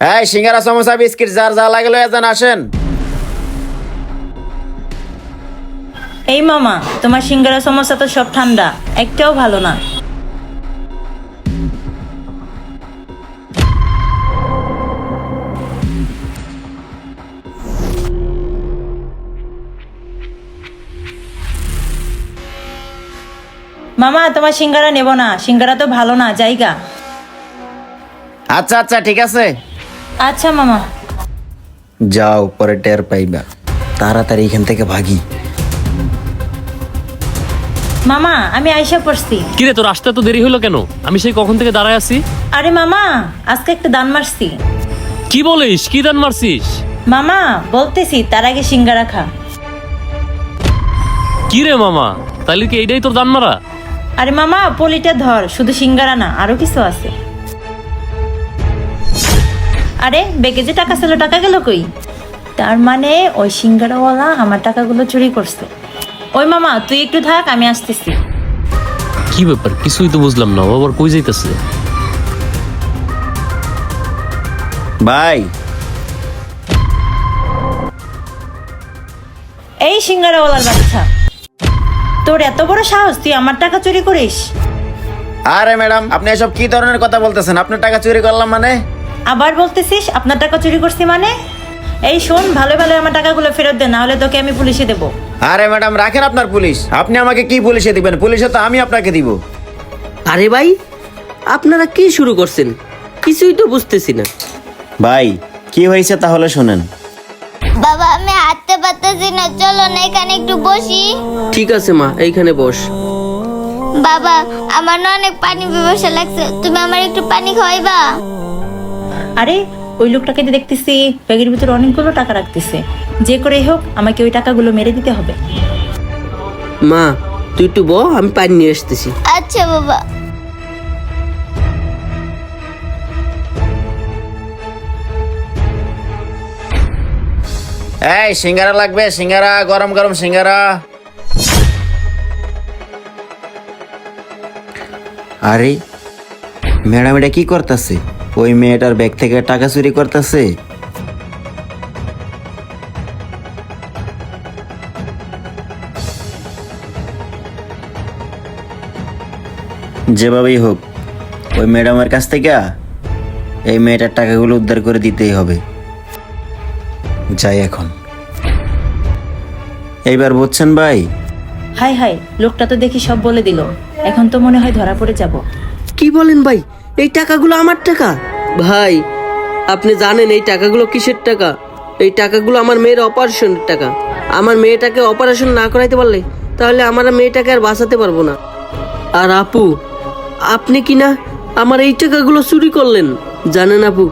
এই সিঙ্গারা সমোসা বিস্কিট যার যা লাগে লয়ে যান, আসেন। এই মামা, তোমার সিঙ্গারা সমস্যা তো সব ঠান্ডা, একটাও ভালো না। মামা, তোমার সিঙ্গারা নেব না, সিঙ্গারা তো ভালো না, জায়গা। আচ্ছা আচ্ছা ঠিক আছে, আচ্ছা মামা। যাও, পরে টের পাইবা। তাড়াতাড়ি এখান থেকে ভাগি। মামা, আমি আইসা পড়ছি। কিরে, তোর আসতে তো দেরি হলো কেন? আমি সেই কখন থেকে দাঁড়ায় আছি। আরে মামা, আজকে একটা দান মারছি। কি বলিস? কি দান মারছিস? মামা বলতেছি, তার আগে সিঙ্গারা খা। কি রে মামা, তাহলে কি এইটাই তোর দান মারা? আরে মামা, পলিটা ধর, শুধু সিঙ্গারা না, আরো কিছু আছে। আরে বেগে যে টাকা ছিল, টাকা গেল কই? তার মানে ওই সিঙ্গারাওয়ালা আমার টাকাগুলো চুরি করছে। ওই মামা, তুই একটু থাক, আমি আসতেছি। কি ব্যাপার, কিছুই তো বুঝলাম না, ও আবার কই যাইতেছে? ভাই, এই সিঙ্গারাওয়ালার বাচ্চা, তোর এত বড় সাহস, তুই আমার টাকা চুরি করিস? আরে ম্যাডাম, আপনি এসব কি ধরনের কথা বলতেছেন? আপনার টাকা চুরি করলাম মানে? আবার বলতেছিস আপনার টাকা চুরি করছি মানে? এই শোন, ভালো ভালো আমার টাকাগুলো ফেরত দে, না হলে তোকে আমি পুলিশে দেবো। আরে ম্যাডাম, রাখেন আপনার পুলিশ। আপনি আমাকে কি পুলিশে দিবেন? পুলিশে তো আমি আপনাকে দিব। আরে ভাই, আপনারা কি শুরু করছেন? কিছুই তো বুঝতেছি না। ভাই, কি হয়েছে তাহলে শুনেন। বাবা, আমি হাঁটতে পারতেছি না, চলো না এখানে একটু বসি। ঠিক আছে মা, এইখানে বস। বাবা, আমার না অনেক পানি পিপাসা লাগছে, তুমি আমার একটু পানি খাওয়াইবা? আরে ওই লোকটাকে যে দেখতেছি ব্যাগের ভিতরে অনেকগুলো টাকা রাখতেছে, যে করেই হোক আমাকে ওই টাকাগুলো মেরে দিতে হবে। মা, তুই একটু বল, আমি পানি নিয়ে আসতেছি। আচ্ছা বাবা। এই সিঙ্গারা লাগবে, সিঙ্গারা, গরম গরম সিঙ্গারা। আরে ম্যাডাম, এটা কি করতেছে? ওই মেয়েটার ব্যাগ থেকে টাকা চুরি করতেছে। যেভাবেই হোক ওই ম্যাডামের কাছ থেকে এই মেয়েটার টাকাগুলো উদ্ধার করে দিতেই হবে। যাই এখন। এইবার বুঝছেন ভাই? হাই হাই, লোকটা তো দেখি সব বলে দিল, এখন তো মনে হয় ধরা পড়ে যাব। কি বলেন ভাই? এই টাকাগুলো আমার টাকা? ভাই, আপনি জানেন এই টাকাগুলো কিসের টাকা? এই টাকাগুলো আমার মেয়ের অপারেশনের টাকা। আমার মেয়েটাকে অপারেশন না করাইতে পারলে তাহলে আমার মেয়েটাকে আর বাঁচাতে পারবো না। আর আপু, আপনি কি না আমার এই টাকাগুলো চুরি করলেন? জানেন আপু,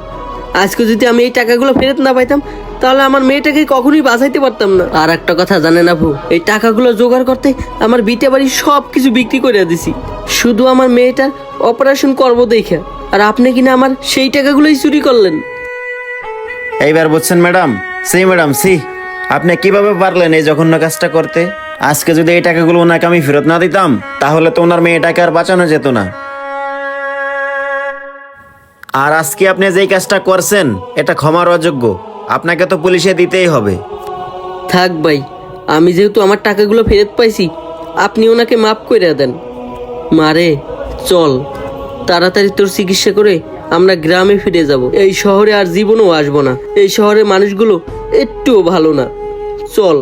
আজকে যদি আমি এই টাকাগুলো ফেরত না পাইতাম তাহলে আমার মেয়েটাকে কখনোই বাঁচাইতে পারতাম না। আর একটা কথা জানেন আপু, এই টাকাগুলো জোগাড় করতে আমার বিটে বাড়ি সব কিছু বিক্রি করে দিছি শুধু আমার মেয়েটার অপারেশন করবো দেখে। আর আপনি কিনা আমার সেই টাকাগুলোই চুরি করলেন। এইবার বুঝছেন ম্যাডাম? ম্যাডাম আপনি কিভাবে পারলেন এই জঘন্য কাজটা করতে? আজকে যদি এই টাকাগুলো ওনাকে আমি ফেরত না দিতাম তাহলে তো ওনার মেয়েটাকে আর বাঁচানো যেত না। আর আজকে আপনি যেই কাজটা করছেন এটা ক্ষমার অযোগ্য। আপনাকে তো পুলিশে দিতেই হবে। থাক ভাই, আমি যেহেতু আমার টাকাগুলো ফেরত পাইছি, আপনি ওনাকে মাফ করে দেন। মারে চল, তাড়াতাড়ি তোর চিকিৎসা করে আমরা গ্রামে ফিরে যাব। এই শহরে আর জীবনও আসবো না। এই শহরের মানুষগুলো একটুও ভালো না। চল।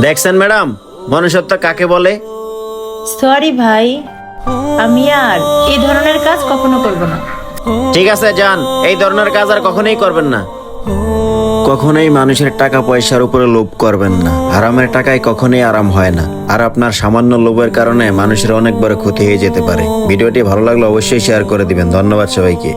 দেখছেন ম্যাডাম, মনুষ্যত্ব কাকে বলে? সরি ভাই, আমি আর এই ধরনের কাজ কখনো করব না। ঠিক আছে, যান। এই ধরনের কাজ আর কখনোই করবেন না। কখনোই মানুষের টাকা পয়সার উপরে লোভ করবেন না। হারামের টাকায় কখনোই আরাম হয় না। আর আপনার সামান্য লোভের কারণে মানুষের অনেক বড় ক্ষতি হয়ে যেতে পারে। ভিডিওটি ভালো লাগলে অবশ্যই শেয়ার করে দিবেন। ধন্যবাদ সবাইকে।